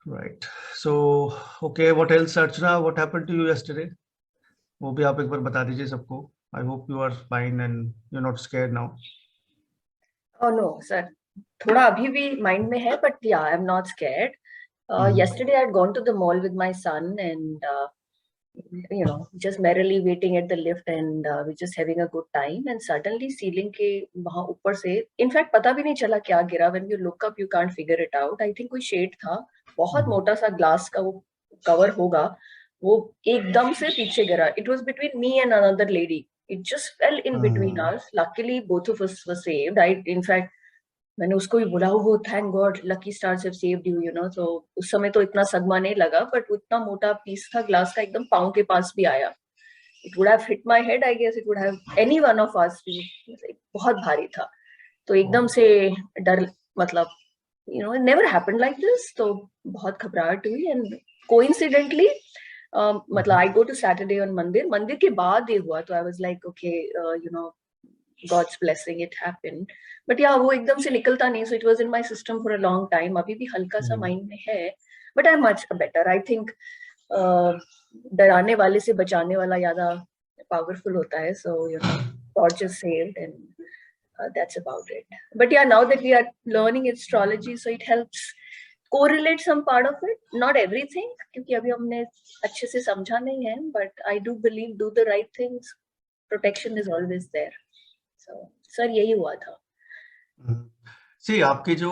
Right. So, okay, what else, Archana? What happened to you yesterday? वो भी आप एक बार बता दीजिए सबको. I hope you are fine and you're not scared now. Oh no, sir. थोड़ा अभी भी mind में है, but yeah, I'm not scared. Yesterday I had gone to the mall with my son and just merrily waiting at the lift and we're just having a good time and suddenly ceiling के वहाँ ऊपर से in fact पता भी नहीं चला क्या गिरा. When you look up you can't figure it out. I think कोई शेड था, बहुत मोटा सा ग्लास का वो कवर होगा, वो एकदम से पीछे गिरा. It was between me and another lady. It just fell in between us. Luckily both of us were saved. In fact मैंने उसको भी बोला, वो thank God lucky stars have saved you, तो उस समय तो इतना सदमा नहीं लगा, बट वो इतना मोटा पीस था ग्लास का, एकदम पाँव के पास भी आया. It would have hit my head, I guess it would have any one of us. बहुत भारी था, तो एकदम से डर, मतलब नेवर हैपेंड लाइक दिस, तो बहुत घबराहट हुई. एंड कोइंसिडेंटली मतलब आई गो टू सैटरडे ऑन मंदिर के बाद ये हुआ, तो I was like okay, God's blessing, it happened. But yeah, वो एकदम से निकलता नहीं, so it was in my system for a long time. अभी भी हल्का सा माइंड में है, but I'm much better. I think डराने वाले से बचाने वाला ज्यादा powerful होता है, so God just saved and that's about it. But yeah, now that we are learning astrology, so it helps correlate some part of it, not everything, क्योंकि अभी हमने अच्छे से समझा नहीं है, but I do believe do the right things, protection is always there. So, sir यही हुआ था. सी आपके जो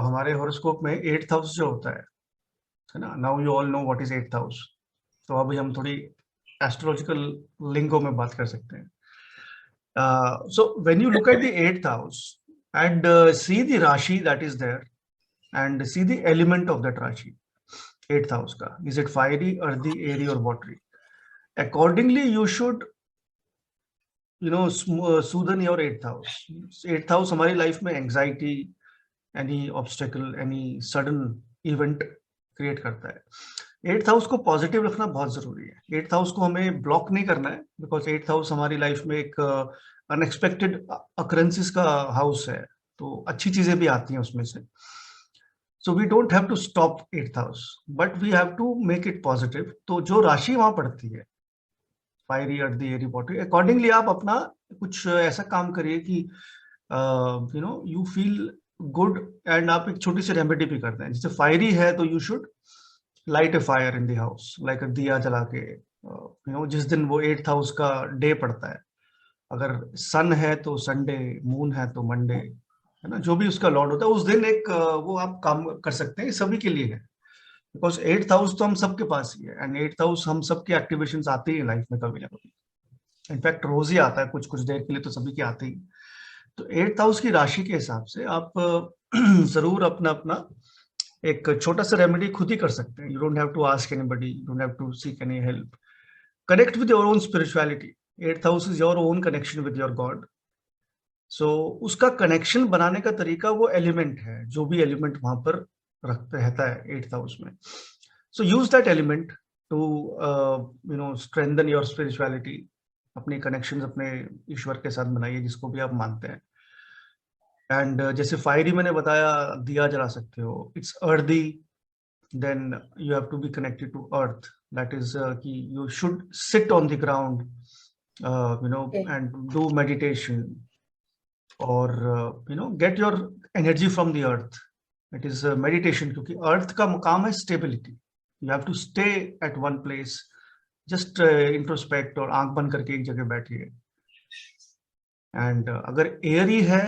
हमारे हॉरोस्कोप में 8th हाउस जो होता है ना, now you all know what is 8th house. तो अभी हम थोड़ी एस्ट्रोलॉजिकल लिंगो में बात कर सकते हैं. So when you look at the 8th house and see the rashi that is there and see the element of that rashi, 8th house ka, is it fiery, earthy, airy or watery? Accordingly you should soothe your 8th house. 8th house हमारी life में anxiety, any obstacle, any sudden event create करता है. 8th house को positive रखना बहुत जरूरी है. 8th house को हमें ब्लॉक नहीं करना है, बिकॉज 8th हाउस हमारी लाइफ में एक अनएक्सपेक्टेड अकरेंसेस का हाउस है, तो अच्छी चीजें भी आती हैं उसमें से. So we don't have to stop 8th house, but we have to make it positive. तो जो राशि वहां पड़ती है, fiery, earthy, airy, watery, accordingly आप अपना कुछ ऐसा काम करिए कि यू फील गुड. एंड आप एक छोटी सी रेमेडी भी करते हैं. जैसे फायरी है तो you should light A fire in the house, like दिया जला के. जिस दिन वो 8th हाउस का डे पड़ता है, अगर सन है तो संडे, मून है तो मंडे, है ना, जो भी उसका लॉर्ड होता है उस दिन एक वो आप काम कर सकते हैं. सभी के लिए है, बिकॉज 8th हाउस तो हम सबके पास ही है, एंड 8th हाउस हम सबके एक्टिवेशंस आते ही लाइफ में कभी ना कभी. इनफैक्ट रोज ही आता है, कुछ कुछ देर के लिए तो सभी के आते ही. तो 8th हाउस की राशि के हिसाब से आप जरूर अपना अपना एक छोटा सा रेमेडी खुद ही कर सकते हैं. You don't have to ask anybody, you don't have to seek any help. Connect with your own spirituality. 8th house is your own connection with your god. So उसका कनेक्शन बनाने का तरीका वो एलिमेंट है, जो भी एलिमेंट वहां पर रहता है 8th हाउस में. So use that element to strengthen your spirituality. अपने कनेक्शंस अपने ईश्वर के साथ बनाइए, जिसको भी आप मानते हैं. एंड जैसे फायरी मैंने बताया, दिया जला सकते हो. It's earthy, then you have to be connected to earth. That is कि you should sit on the ground and do meditation, और get your energy from the earth. It is meditation, क्योंकि earth का काम है stability. You have to stay at one place, just introspect, और आंख बंद करके एक जगह बैठिए. एंड अगर एयरी है,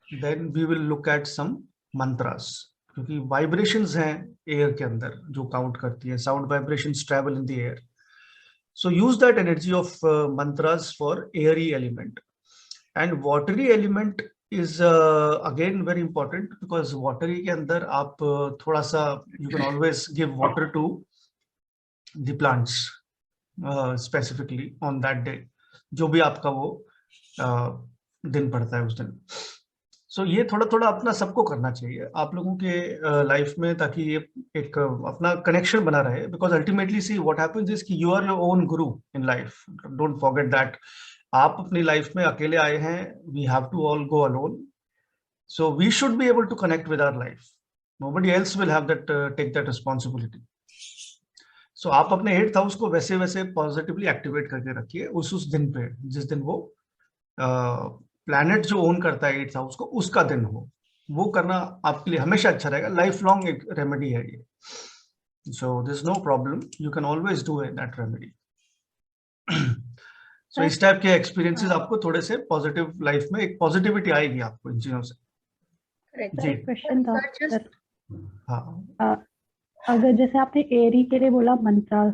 then we will look at some mantras, क्योंकि वाइब्रेशंस हैं एयर के अंदर जो काउंट करती है. Sound vibrations travel in the air. So use that energy of mantras for airy element. And watery element is again very important, because watery के अंदर आप थोड़ा सा you can always give water to the plants specifically on that day, जो भी आपका वो दिन पड़ता है उस दिन. So ये थोड़ा थोड़ा अपना सबको करना चाहिए आप लोगों के लाइफ में, ताकि ये एक अपना कनेक्शन बना रहे. Because ultimately see what happens is कि you are your own guru in life. Don't forget that. आप अपनी लाइफ में अकेले आए हैं. We have to all go alone. So we should be able to connect with our life. nobody else will have that take that responsibility. So आप अपने 8th house को वैसे वैसे पॉजिटिवली एक्टिवेट करके रखिए उस दिन पे, जिस दिन वो प्लैनेट जो ओन करता है 8th हाउस को उसका दिन हो, वो करना आपके लिए हमेशा अच्छा रहेगा। लाइफ लॉन्ग एक रेमेडी है ये, so this no problem, you can always do that remedy. So इस टाइप के एक्सपीरियंसेस आपको थोड़े से पॉजिटिव लाइफ में एक पॉजिटिविटी आएगी आपको इन चीजों से। Correct. जी क्वेश्चन था Sir, just हाँ, अगर जैसे आपने एरी के लिए बोला मंत्रास,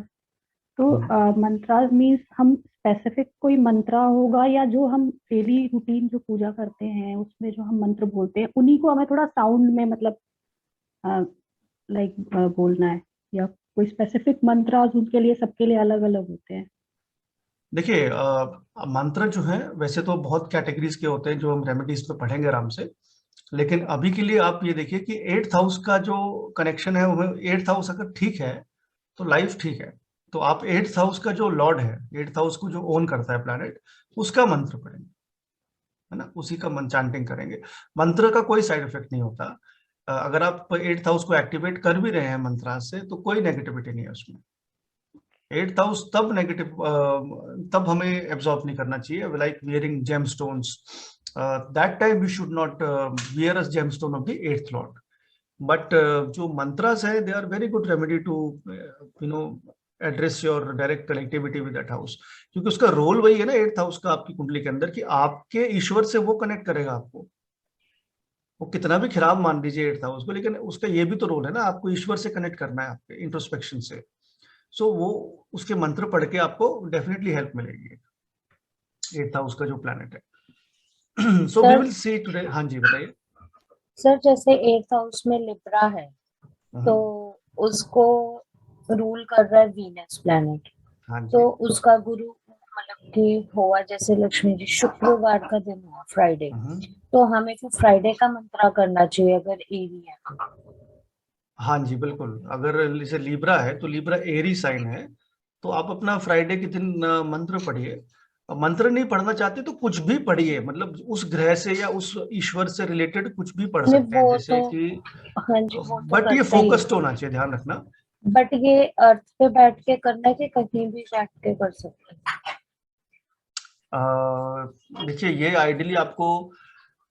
तो मंत्रास मीन्स हम स्पेसिफिक कोई मंत्रा होगा, या जो हम डेली रूटीन जो पूजा करते हैं उसमें जो हम मंत्र बोलते हैं उन्हीं को हमें थोड़ा साउंड में मतलब लाइक बोलना है, या कोई स्पेसिफिक मंत्रास उनके लिए सबके लिए अलग अलग होते हैं? देखिए मंत्र जो है वैसे तो बहुत कैटेगरीज के होते हैं जो हम रेमेडीज पे पढ़ेंगे आराम से, लेकिन अभी के लिए आप ये देखिए कि 8th हाउस का जो कनेक्शन है वो 8th हाउस अगर ठीक है तो लाइफ ठीक है। तो आप 8th हाउस का जो लॉर्ड है, 8th हाउस को जो ओन करता है प्लैनेट, उसका मंत्र पढ़ेंगे, है ना, उसी का चैंटिंग करेंगे। मंत्र का कोई साइड इफेक्ट नहीं होता। अगर आप 8th हाउस को एक्टिवेट कर भी रहे हैं मंत्रा से तो कोई नेगेटिविटी नहीं है उसमें। 8th हाउस तब नेगेटिव तब हमें एब्जॉर्ब नहीं करना चाहिए, like wearing gemstones, that time we should not wear a gemstone of the 8th lord. But जो मंत्रास है they are very good remedy to you know address your direct connectivity with that house, क्योंकि उसका role वही है ना 8th house का आपकी कुंडली के अंदर, कि आपके ईश्वर से वो कनेक्ट करेगा आपको। वो कितना भी खराब मान लीजिए 8th हाउस को, लेकिन उसका ये भी तो रोल है ना, आपको ईश्वर से कनेक्ट करना है, आपके इंट्रोस्पेक्शन से। सो वो उसके मंत्र पढ़ के आपको डेफिनेटली हेल्प मिलेगी 8th हाउस का जो प्लैनेट है। So we will see today. हाँ जी बताइए सर, जैसे 8th हाउस में लिब्रा है तो उसको रूल कर रहा है वीनस प्लैनेट, हाँ जी तो उसका गुरु मतलब कि हुआ जैसे लक्ष्मी जी, शुक्रवार का दिन हुआ फ्राइडे, तो हमें फिर फ्राइडे का मंत्रा करना चाहिए अगर एरी है तो? हाँ जी बिल्कुल, अगर जैसे लीब्रा है तो लीब्रा एरी साइन है, तो आप अपना फ्राइडे के दिन मंत्र पढ़िए। मंत्र नहीं पढ़ना चाहते तो कुछ भी पढ़िए, मतलब उस ग्रह से या उस ईश्वर से रिलेटेड कुछ भी पढ़ नहीं, सकते हैं, वो जैसे तो कि हाँ जी, वो तो बट ये करते ही फोकस्ड होना चाहिए, ध्यान रखना। बट ये अर्थ पे बैठ के करना है कि कहीं भी बैठ के कर सकते हैं? देखिए ये आइडियली आपको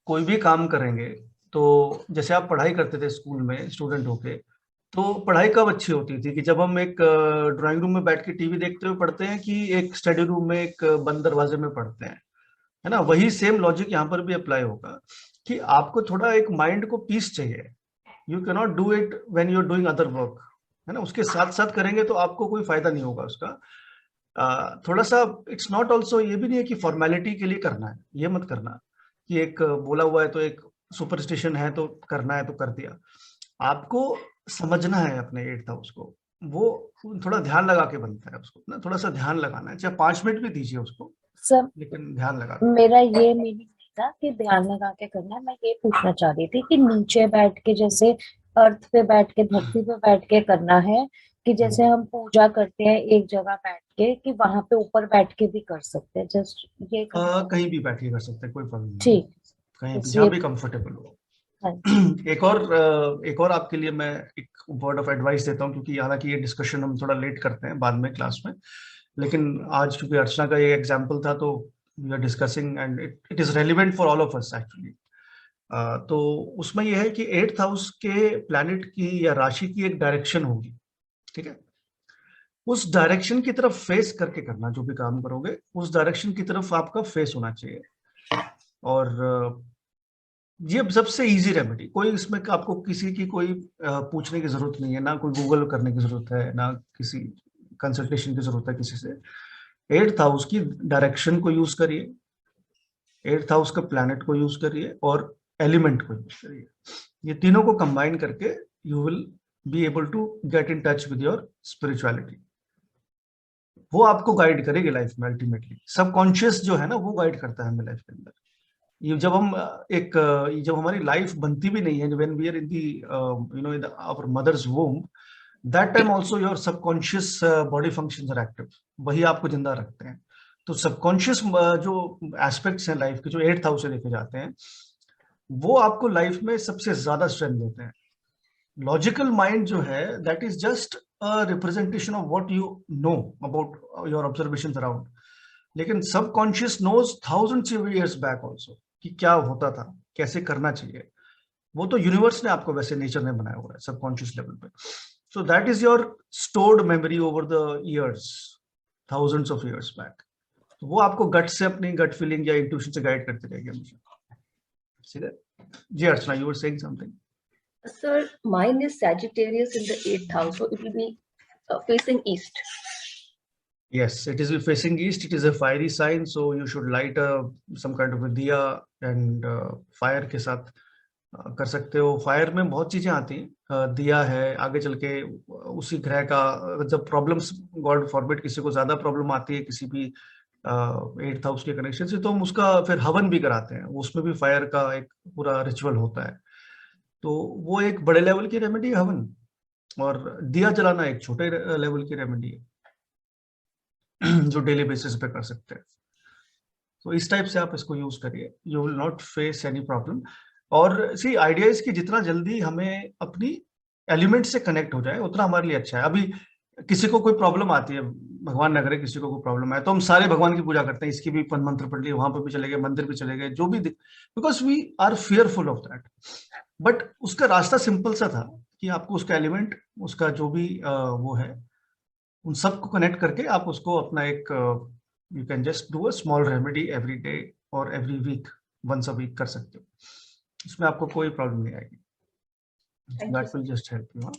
कोई भी काम करेंगे तो, जैसे आप पढ़ाई करते थे स्कूल में स्टूडेंट होके, तो पढ़ाई कब अच्छी होती थी कि जब हम एक ड्राइंग रूम में बैठ के टीवी देखते हुए पढ़ते हैं, कि एक स्टडी रूम में एक बंद दरवाजे में पढ़ते हैं, है ना। वही सेम लॉजिक यहाँ पर भी अप्लाई होगा कि आपको थोड़ा एक माइंड को पीस चाहिए। You can not do it when you are doing other work, है ना, उसके साथ साथ करेंगे तो आपको कोई फायदा नहीं होगा उसका। थोड़ा सा इट्स नॉट ऑल्सो, ये भी नहीं है कि फॉर्मेलिटी के लिए करना है, ये मत करना कि एक बोला हुआ है तो एक सुपरस्टिशन है तो करना है तो कर दिया। आपको समझना है अपने 8th हाउस को, वो थोड़ा ध्यान लगा के बनता है उसको ना, थोड़ा सा ध्यान लगाना है, चाहे 5 मिनट भी दीजिए उसको, सर, लेकिन ध्यान लगा के। मेरा ये मीनिंग नहीं था कि ध्यान लगा के करना है, मैं ये पूछना चाह रही थी कि नीचे बैठ के, जैसे अर्थ पे बैठ के, धरती पे बैठ के करना है, कि जैसे हम पूजा करते हैं एक जगह बैठ के, कि वहां पे ऊपर बैठ के भी कर सकते हैं, जस्ट ये कहीं भी बैठ के कर सकते हैं, कोई प्रॉब्लम नहीं है, ठीक, कहीं भी बस जहाँ ये। भी कंफर्टेबल हो। हाँ, एक और आपके लिए मैं एक वर्ड ऑफ एडवाइस देता हूँ, क्योंकि हालांकि ये डिस्कशन हम थोड़ा लेट करते हैं बाद में क्लास में, लेकिन आज क्योंकि अर्चना का ये एग्जाम्पल था तो we are discussing and it is relevant for all of us actually. तो उसमें यह है कि 8th हाउस के प्लैनेट की या राशि की एक डायरेक्शन होगी, ठीक है। उस डायरेक्शन की तरफ फेस करके करना, जो भी काम करोगे उस डायरेक्शन की तरफ आपका फेस होना चाहिए। और ये सबसे इजी रेमेडी, कोई इसमें आपको किसी की कोई पूछने की जरूरत नहीं है, ना कोई गूगल करने की जरूरत है, ना किसी कंसल्टेशन की जरूरत है किसी से। 8th हाउस की डायरेक्शन को यूज करिए, 8th हाउस का प्लैनेट को यूज करिए और एलिमेंट को यूज करिए। ये तीनों को कंबाइन करके you will be able to get in touch with your spirituality. वो आपको गाइड करेगी लाइफ में अल्टीमेटली। सबकॉन्शियस जो है ना वो गाइड करता है हमें लाइफ के अंदर। ये जब हम जब हमारी लाइफ बनती भी नहीं है, when we are in the you know in our mother's womb, that time also your subconscious body functions are active, वही आपको जिंदा रखते हैं। तो सबकॉन्शियस जो एस्पेक्ट्स हैं लाइफ के, जो 8th हाउस से देखे जाते हैं, वो आपको लाइफ में सबसे ज्यादा स्ट्रेंथ देते हैं। लॉजिकल माइंड जो है that is just a representation of what you know about your observations around, लेकिन subconscious knows thousands of years back also कि क्या होता था, कैसे करना चाहिए। वो तो यूनिवर्स ने आपको वैसे नेचर ने बनाया हुआ है सबकॉन्शियस लेवल पे। So that is your stored memory over the years, thousands of years back. तो वो आपको गट से, अपनी गट फीलिंग या इंट्यूशन से गाइड करती रहेगी हमेशा। ठीक है जी Archana, you were saying something. Sir, mine is Sagittarius in the 8th house, so it will be facing east. Yes, it is facing east. It is a fiery sign, so you should light some kind of a diya and fire के साथ कर सकते हो। Fire में बहुत चीजें आती हैं, दिया है, आगे चल के उसी ग्रह का जब प्रॉब्लम्स, गॉड फॉरबिड किसी को ज्यादा प्रॉब्लम आती है किसी भी 8th हाउस के कनेक्शन से, तो हम उसका फिर हवन भी कराते हैं, उसमें भी फायर का एक पूरा रिचुअल होता है। तो वो एक बड़े लेवल की रेमेडी है हवन, और दिया जलाना एक छोटे लेवल की रेमेडी है जो डेली बेसिस पे कर सकते हैं। तो इस टाइप से आप इसको यूज करिए, you will not face any problem. और सी आइडिया इसकी जितना जल्दी हमें अपनी एलिमेंट से कनेक्ट हो जाए उतना हमारे लिए अच्छा है। अभी किसी को कोई प्रॉब्लम आती है, भगवान न करे किसी को कोई प्रॉब्लम है, तो हम सारे भगवान की पूजा करते हैं, इसकी भी मंत्र पढ़ लिए, वहां पर भी चले गए, मंदिर भी चले गए, जो भी, because we are fearful of that. But उसका रास्ता सिंपल सा था कि आपको उसका एलिमेंट, उसका जो भी वो है, उन सबको कनेक्ट करके आप उसको अपना एक, you can just do a small remedy every day और every week, once a week कर सकते हो, इसमें आपको कोई प्रॉब्लम नहीं आएगी। That will just help you.